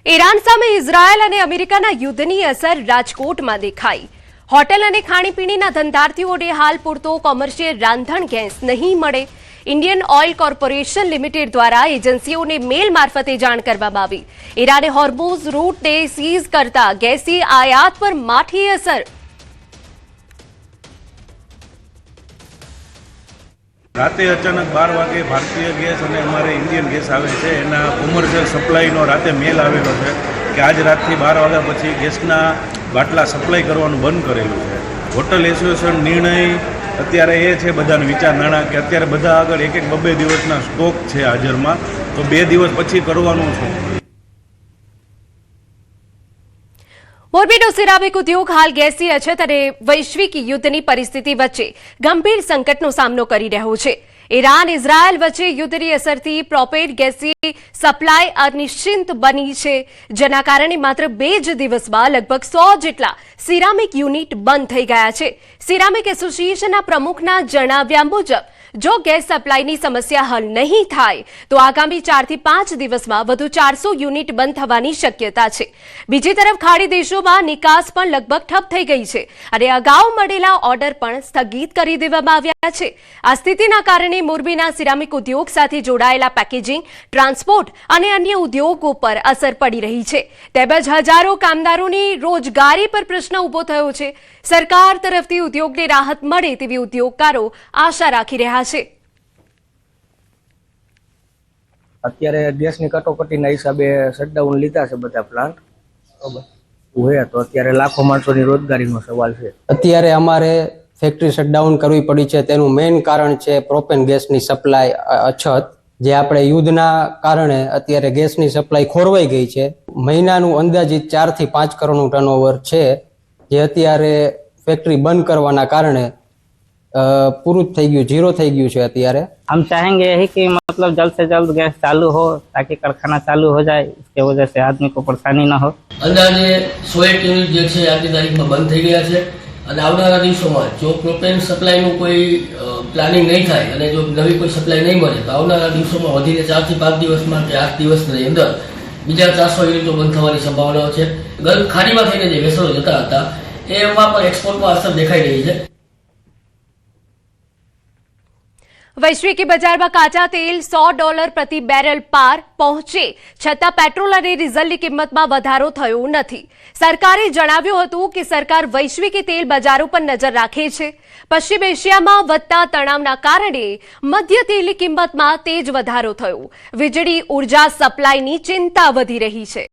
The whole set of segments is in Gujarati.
ઈરાન સામે ઇઝરાયલ અને અમેરિકાના યુદ્ધની અસર રાજકોટમાં દેખાઈ। હોટેલ અને ખાણીપીણીના ધંધાર્થીઓને હાલ પૂરતો કોમર્શિયલ રાંધણ ગેસ નહીં મળે। ઇન્ડિયન ઓઇલ કોર્પોરેશન લિમિટેડ દ્વારા એજન્સીઓને મેલ મારફતે જાણ કરવામાં આવી। ઈરાને હોર્મુઝ રૂટને સીઝ કરતા ગેસી આયાત પર માઠી અસર। રાતે અચાનક 12 વાગે ભારતીય ગેસ અને અમારે ઇન્ડિયન ગેસ આવે છે એના કોમર્શિયલ સપ્લાયનો રાતે મેલ આવેલો છે કે આજ રાતથી 12 વાગ્યા પછી ગેસના બાટલા સપ્લાય કરવાનું બંધ કરેલું છે। હોટલ એસોસિએશન નિર્ણય અત્યારે એ છે બધાને વિચારણાણા કે અત્યારે બધા આગળ એક બે દિવસના સ્ટોક છે હાજરમાં, તો 2 દિવસ પછી કરવાનું છે। મોરબીનો સિરામિક ઉદ્યોગ હાલ ગેસની અછત અને વૈશ્વિક યુદ્ધની પરિસ્થિતિ વચ્ચે ગંભીર સંકટનો સામનો કરી રહ્યો છે। ઈરાન ઇઝરાયલ વચ્ચે યુદ્ધની અસરથી પ્રોપેડ ગેસની સપ્લાય અનિશ્ચિત બની છે, જેના કારણે માત્ર 2 જ દિવસમાં લગભગ 100 જેટલા સિરામિક યુનિટ બંધ થઈ ગયા છે। સિરામિક એસોસિએશનના પ્રમુખના જણાવ્યા મુજબ જો ગેસ સપ્લાયની સમસ્યા હલ નહીં થાય તો આગામી 4 થી 5 દિવસમાં વધુ 400 યુનિટ બંધ થવાની શક્યતા છે। બીજી તરફ ખાડી દેશોમાં નિકાસ પણ લગભગ ઠપ થઈ ગઈ છે અને અગાઉ મળેલા ઓર્ડર પણ સ્થગિત કરી દેવામાં આવ્યા છે। આ સ્થિતિના કારણે મોરબીના સિરામિક ઉદ્યોગ સાથે જોડાયેલા પેકેજિંગ, ટ્રાન્સપોર્ટ અને અન્ય ઉદ્યોગો પર અસર પડી રહી છે, તેમજ હજારો કામદારોની રોજગારી પર પ્રશ્ન ઉભો થયો છે। સરકાર તરફથી ઉદ્યોગને રાહત મળે તેવી ઉદ્યોગકારો આશા રાખી રહ્યા છે। અત્યારે ગેસની કટોકટીના હિસાબે શટડાઉન લીધા છે બધા પ્લાન્ટ, બરાબર, તો અત્યારે લાખો માણસોની રોજગારીનો સવાલ છે। અત્યારે અમારે ફેક્ટરી શટડાઉન કરવી પડી છે, તેનું મેઇન કારણ છે પ્રોપેન ગેસની સપ્લાય અછત, જે આપણે યુદ્ધના કારણે અત્યારે ગેસની સપ્લાય ખોરવાઈ ગઈ છે। મહિનાનું અંદાજિત 4 થી 5 કરોડનું ટર્નઓવર છે, જે અત્યારે ફેક્ટરી બંધ કરવાના કારણે पूरा થઈ ગયું, जीरो થઈ ગયું છે। અત્યારે हम चाहेंगे यही कि मतलब जल्द से जल्द गैस चालू हो ताकि कारखाना चालू हो जाए, इसके वजह से आदमी को परेशानी न हो। अंदाजे 101 યુનિટ જે છે આજની તારીખમાં બંધ થઈ ગયા છે અને આવનારા દિવસોમાં જો પ્રોપેન સપ્લાયનું કોઈ પ્લાનિંગ નહીં થાય અને જો નવી કોઈ સપ્લાય નહીં મળે તો આવનારા દિવસોમાં વધીને 4 થી 5 દિવસમાં કે 8 દિવસની અંદર બીજા 400 યુનિટો બંધ થવાની સંભાવનાઓ છે। ગલ્ફ ખાડીમાં થઈને જે વેસલો જતા હતા એમાં પણ એક્સપોર્ટમાં અસર દેખાઈ રહી છે। વૈશ્વિક બજારમાં કાચા તેલ $100 પ્રતિ બેરલ પાર પહોંચે છતાં પેટ્રોલ અને ડીઝલની કિંમતમાં વધારો થયો નથી। સરકારે જણાવ્યું હતું કે સરકાર વૈશ્વિક તેલ બજારો પર નજર રાખે છે। પશ્ચિમ એશિયામાં વધતા તણાવના કારણે મધ્ય તેલની કિંમતમાં તેજ વધારો થયો। વીજળી ઉર્જા સપ્લાયની ચિંતા વધી રહી છે।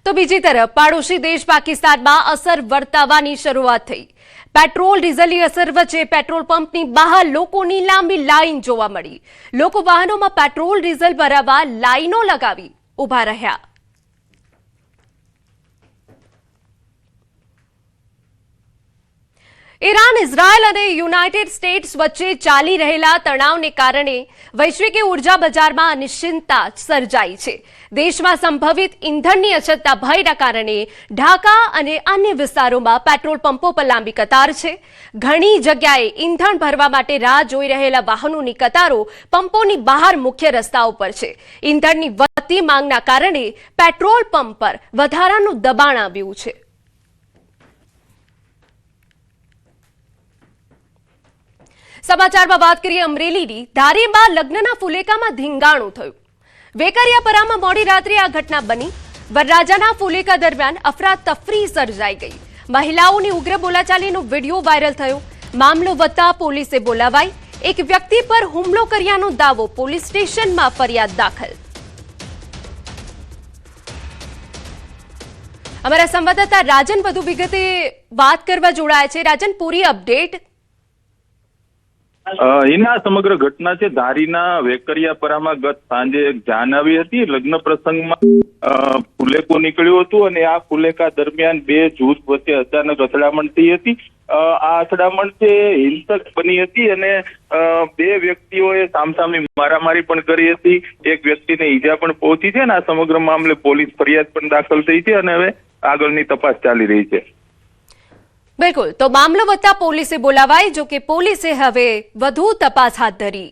તો બીજી તરફ પાડોશી દેશ પાકિસ્તાનમાં અસર વર્તાવાની શરૂઆત થઈ। પેટ્રોલ ડીઝલની અસર વચ્ચે પેટ્રોલ પંપની બહાર લોકોની લાંબી લાઈન જોવા મળી। લોકો વાહનોમાં પેટ્રોલ ડીઝલ ભરાવવા લાઈનો લગાવી ઉભા રહ્યા। ઈરાન, ઇઝરાયલ અને યુનાઇટેડ સ્ટેટ્સ વચ્ચે ચાલી રહેલા તણાવને કારણે વૈશ્વિક ઉર્જા બજારમાં અનિશ્ચિતતા સર્જાઈ છે। દેશમાં સંભવિત ઇંધણની અછતના ભયના કારણે ઢાકા અને અન્ય વિસ્તારોમાં પેટ્રોલ પંપો પર લાંબી કતાર છે। ઘણી જગ્યાએ ઇંધણ ભરવા માટે રાહ જોઈ રહેલા વાહનોની કતારો પંપોની બહાર મુખ્ય રસ્તાઓ પર છે। ઇંધણની વધતી માંગના કારણે પેટ્રોલ પંપ પર વધારાનું દબાણ આવ્યું છે। સમાચારમાં વાત કરીએ અમરેલીની। ધારીમાં લગ્નના ફુલેકામાં ધીંગાણું થયું। વેકરિયાપરામાં મોડી રાત્રે આ ઘટના બની। વરરાજાના ફુલેકા દરમિયાન અફરાતફરી સર્જાઈ ગઈ। મહિલાઓની ઉગ્ર બોલાચાલીનો વિડીયો વાયરલ થયો। મામલો વધતા પોલીસે બોલાવાઈ। એક વ્યક્તિ પર હુમલો કર્યાનો દાવો, પોલીસ સ્ટેશનમાં ફરિયાદ દાખલ। અમારા સંવાદદાતા રાજન વધુ વિગતે વાત કરવા જોડાયા છે। રાજન, પૂરી અપડેટ। એના સમગ્ર ઘટના છે ધારીના વેકરિયાપરામાં ગત સાંજે એક જાન આવી હતી। લગ્ન પ્રસંગમાં ફુલેકો નીકળ્યું હતું અને આ ફુલેકા દરમિયાન 2 જૂથ વચ્ચે અચાનક અથડામણ થઈ હતી। આ અથડામણ છે હિંસક બની હતી અને 2 વ્યક્તિઓએ સામસામી મારામારી પણ કરી હતી। એક વ્યક્તિને ઈજા પણ પહોંચી છે અને આ સમગ્ર મામલે પોલીસ ફરિયાદ પણ દાખલ થઈ છે અને હવે આગળની તપાસ ચાલી રહી છે। બિલકુલ, તો મામલો વધતા પોલીસે બોલાવાઈ, જો કે પોલીસે હવે વધુ તપાસ હાથ ધરી।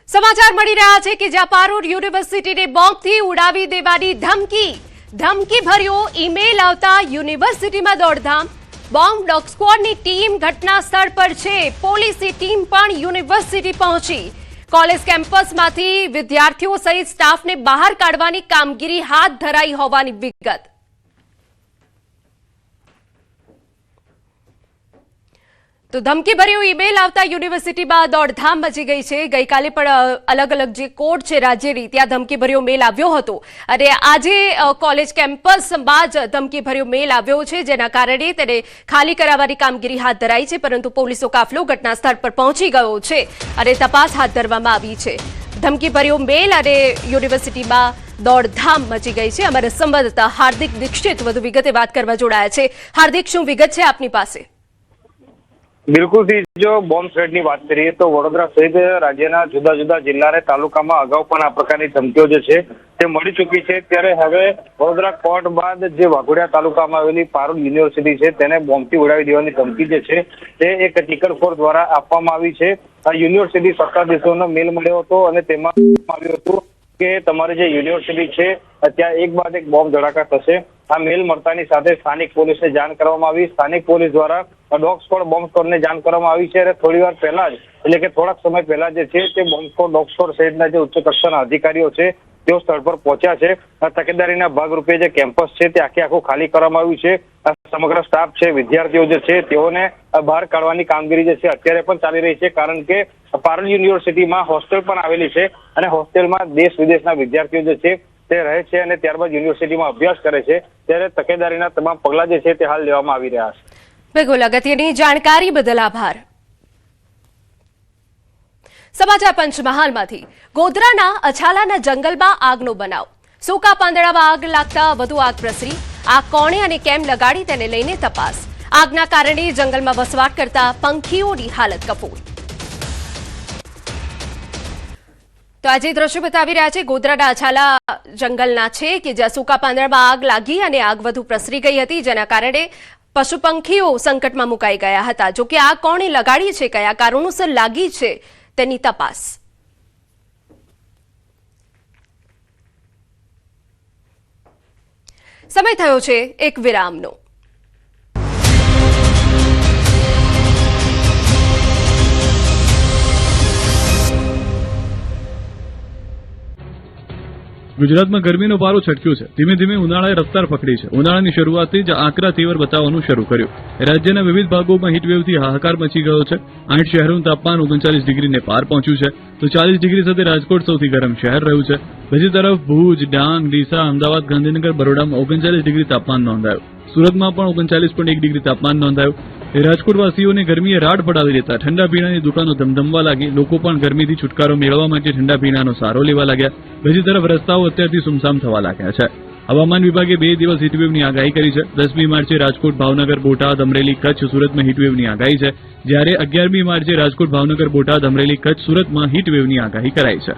સમાચાર મળી રહ્યા છે કે જ્યાં પારૂર યુનિવર્સિટીને બોમ્બથી ઉડાવી દેવાની ધમકી ભર્યો ઈમેલ આવતા યુનિવર્સિટીમાં દોડધામ. બોમ્બ ડોગ સ્ક્વોડની ટીમ ઘટના સ્થળ પર છે. પોલીસની ટીમ પણ યુનિવર્સિટી પહોંચી. કોલેજ કેમ્પસમાંથી વિદ્યાર્થીઓ સહિત સ્ટાફને બહાર કાઢવાની કામગીરી હાથ ધરાઈ હોવાની વિગત. તો ધમકીભર્યો ઈમેલ આવતા યુનિવર્સિટીમાં દોડધામ મચી ગઈ છે. ગઈકાલે પણ અલગ અલગ જે કોર્ટ છે રાજ્યની ત્યાં ધમકીભર્યો મેલ આવ્યો હતો અને આજે કોલેજ કેમ્પસમાં જ ધમકીભર્યો મેલ આવ્યો છે, જેના કારણે તેને ખાલી કરાવવાની કામગીરી હાથ ધરાઈ છે. પરંતુ પોલીસનો કાફલો ઘટના સ્થળ પર પહોંચી ગયો છે અને તપાસ હાથ ધરવામાં આવી છે. ધમકીભર્યો મેલ અને યુનિવર્સિટીમાં દોડધામ મચી ગઈ છે. અમારા સંવાદદાતા હાર્દિક દીક્ષિત વધુ વિગતે વાત કરવા જોડાયા છે. હાર્દિક, શું વિગત છે આપની પાસે? બિલકુલ, જો બોમ્બ થ્રેટની વાત કરીએ તો વડોદરા સહિત રાજ્યના જુદા જુદા જિલ્લા અને તાલુકામાં અગાઉ પણ આ પ્રકારની ધમકીઓ જે છે તે મળી ચૂકી છે. ત્યારે હવે વડોદરા કોર્ટ બાદ જે વાઘોડિયા તાલુકામાં આવેલી પારૂલ યુનિવર્સિટી છે તેને બોમ્બથી ઉડાવી દેવાની ધમકી જે છે તે એક ટીકરખોર દ્વારા આપવામાં આવી છે. આ યુનિવર્સિટી સત્તાધીશોનો મેલ મળ્યો હતો અને તેમાં આવ્યું હતું કે તમારી જે યુનિવર્સિટી છે ત્યાં એક બાદ એક બોમ્બ ધડાકા થશે. આ મેલ મળતાની સાથે સ્થાનિક પોલીસને જાણ કરવામાં આવી. સ્થાનિક પોલીસ દ્વારા ડોગ સ્ક્વોડ બોમ્બ સ્ક્વોડને જાણ કરવામાં આવી છે અને થોડી વાર પહેલા જ એટલે કે થોડાક સમય પહેલા જે છે તે બોમ્બ સ્ક્વોડ ડોગ સ્ક્વોડ સહિતના જે ઉચ્ચ કક્ષાના અધિકારીઓ છે તેઓ સ્થળ પર પહોંચ્યા છે. તકેદારીના ભાગરૂપે જે કેમ્પસ છે તે આખું ખાલી કરવામાં આવ્યું છે. સમગ્ર સ્ટાફ છે, વિદ્યાર્થીઓ જે છે તેઓને બહાર કાઢવાની કામગીરી જે છે અત્યારે પણ ચાલી રહી છે, કારણ કે પારૂલ યુનિવર્સિટીમાં હોસ્ટેલ પણ આવેલી છે અને હોસ્ટેલમાં દેશ વિદેશના વિદ્યાર્થીઓ જે છે તે રહે છે અને ત્યારબાદ યુનિવર્સિટીમાં અભ્યાસ કરે છે. ત્યારે તકેદારીના તમામ પગલાં જે છે તે હાલ લેવામાં આવી રહ્યા છે. બિલકુલ, અગત્યની જાણકારી બદલ આભાર. સમાચાર પંચમહાલમાંથી ગોધરાના અછાલાના જંગલમાં આગનો બનાવ. સૂકા પાંદડામાં આગ લાગતા વધુ આગ પ્રસરી. આગ કોણે અને કેમ લગાડી તેને લઈને તપાસ. આગના કારણે જંગલમાં વસવાટ કરતા પંખીઓની હાલત કફોડ. તો આજે દ્રશ્યો બતાવી રહ્યા છે ગોધરાના અછાલા જંગલના છે કે જ્યાં સૂકા પાંદડામાં આગ લાગી અને આગ વધુ પ્રસરી ગઈ હતી, જેના કારણે પશુ પંખીઓ સંકટમાં મુકાઈ ગયા હતા. જો કે આગ કોણે લગાડી છે, કયા કારણોસર લાગી છે તેની તપાસ. સમય થયો છે એક વિરામનો. ગુજરાતમાં ગરમીનો પારો છટક્યો છે. ધીમે ધીમે ઉનાળાએ રફતાર પકડી છે. ઉનાળાની શરૂઆતથી જ આકરા તેવર બતાવવાનું શરૂ કર્યું. રાજ્યના વિવિધ ભાગોમાં હીટવેવથી હાહાકાર મચી ગયો છે. 8 શહેરોનું તાપમાન 39 ડિગ્રીને પાર પહોંચ્યું છે, તો 40 ડિગ્રી સાથે રાજકોટ સૌથી ગરમ શહેર રહ્યું છે. બીજી તરફ ભુજ, ડાંગ, ડીસા, અમદાવાદ, ગાંધીનગર, બરોડામાં 39 ડિગ્રી તાપમાન નોંધાયું. સુરતમાં પણ 39.1 ડિગ્રી તાપમાન નોંધાયું. રાજકોટવાસીઓને ગરમીએ રાડ પડાવી દેતા ઠંડા પીણાની દુકાનો ધમધમવા લાગી. લોકો પણ ગરમીથી છુટકારો મેળવવા માટે ઠંડા પીણાનો સહારો લેવા લાગ્યા. બીજી તરફ રસ્તાઓ અત્યારથી સુમસામ થવા લાગ્યા છે. હવામાન વિભાગે 2 દિવસ હીટવેવની આગાહી કરી છે. 10મી માર્ચે રાજકોટ, ભાવનગર, બોટાદ, અમરેલી, કચ્છ, સુરતમાં હીટવેવની આગાહી છે, જ્યારે 11મી માર્ચે રાજકોટ, ભાવનગર, બોટાદ, અમરેલી, કચ્છ, સુરતમાં હીટવેવની આગાહી કરાઈ છે.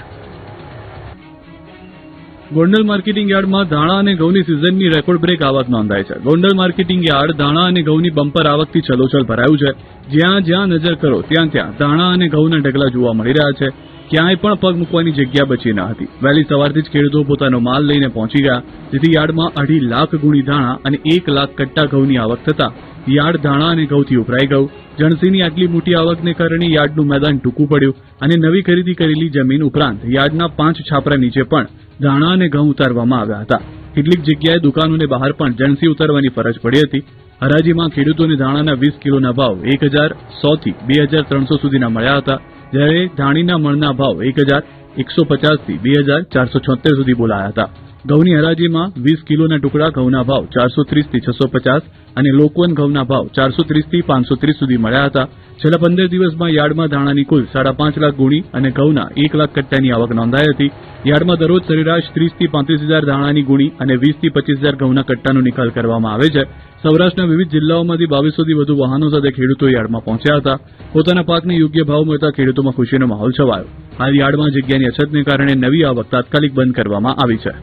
ગોંડલ માર્કેટિંગ યાર્ડમાં ધાણા અને ઘઉંની સિઝનની રેકોર્ડ બ્રેક આવક નોંધાઈ છે. ગોંડલ માર્કેટિંગ યાર્ડ ધાણા અને ઘઉંની બમ્પર આવકથી છલોછલ ભરાયું છે. જ્યાં જ્યાં નજર કરો ત્યાં ત્યાં ધાણા અને ઘઉંના ઢગલા જોવા મળી રહ્યા છે. ક્યાંય પણ પગ મૂકવાની જગ્યા બચી ન હતી. વહેલી સવારથી જ ખેડૂતો પોતાનો માલ લઈને પહોંચી ગયા, જેથી યાર્ડમાં 2.5 લાખ ગુણી ધાણા અને 1 લાખ કટ્ટા ઘઉંની આવક થતા યાર્ડ ધાણા અને ઘઉંથી ઉભરાઈ ગયું. જણસીની આટલી મોટી આવકને કારણે યાર્ડનું મેદાન ટૂંકું પડ્યું અને નવી ખરીદી કરેલી જમીન ઉપરાંત યાર્ડના 5 છાપરા નીચે પણ ધાણા અને ઘઉં ઉતારવામાં આવ્યા હતા. કેટલીક જગ્યાએ દુકાનોને બહાર પણ જણસી ઉતારવાની ફરજ પડી હતી. હરાજીમાં ખેડૂતોને ધાણાના 20 કિલોના ભાવ 1100 થી 2300 સુધીના મળ્યા હતા, જ્યારે ધાણીના મણના ભાવ 1150 થી 2476 સુધી બોલાયા હતા. ઘઉંની હરાજીમાં 20 કિલોના ટુકડા ઘઉંના ભાવ 430 થી 650 અને લોકવન ઘઉંના ભાવ 430 થી 530 સુધી મળ્યા હતા. છેલ્લા 15 દિવસમાં યાર્ડમાં ધાણાની કુલ 5.5 લાખ ગુણી અને ઘઉંના 1 લાખ કટ્ટાની આવક નોંધાઈ હતી. યાર્ડમાં દરરોજ સરેરાશ 30 થી 35,000 ધાણાની ગુણી અને 20 થી 25,000 ઘઉંના કટ્ટાનો નિકાલ કરવામાં આવે છે. સૌરાષ્ટ્રના વિવિધ જિલ્લાઓમાંથી 2200 થી વધુ વાહનો સાથે ખેડૂતો યાર્ડમાં પહોંચ્યા હતા. પોતાના પાકને યોગ્ય ભાવ મળતા ખેડૂતોમાં ખુશીનો માહોલ છવાયો. હાલ યાર્ડમાં જગ્યાની અછતને કારણે નવી આવક તાત્કાલિક બંધ કરવામાં આવી છે.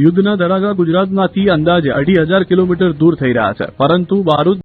યુદ્ધના ધડાકા ગુજરાતમાંથી અંદાજે 2,500 કિલોમીટર દૂર થઈ રહ્યા છે, પરંતુ બારૂદ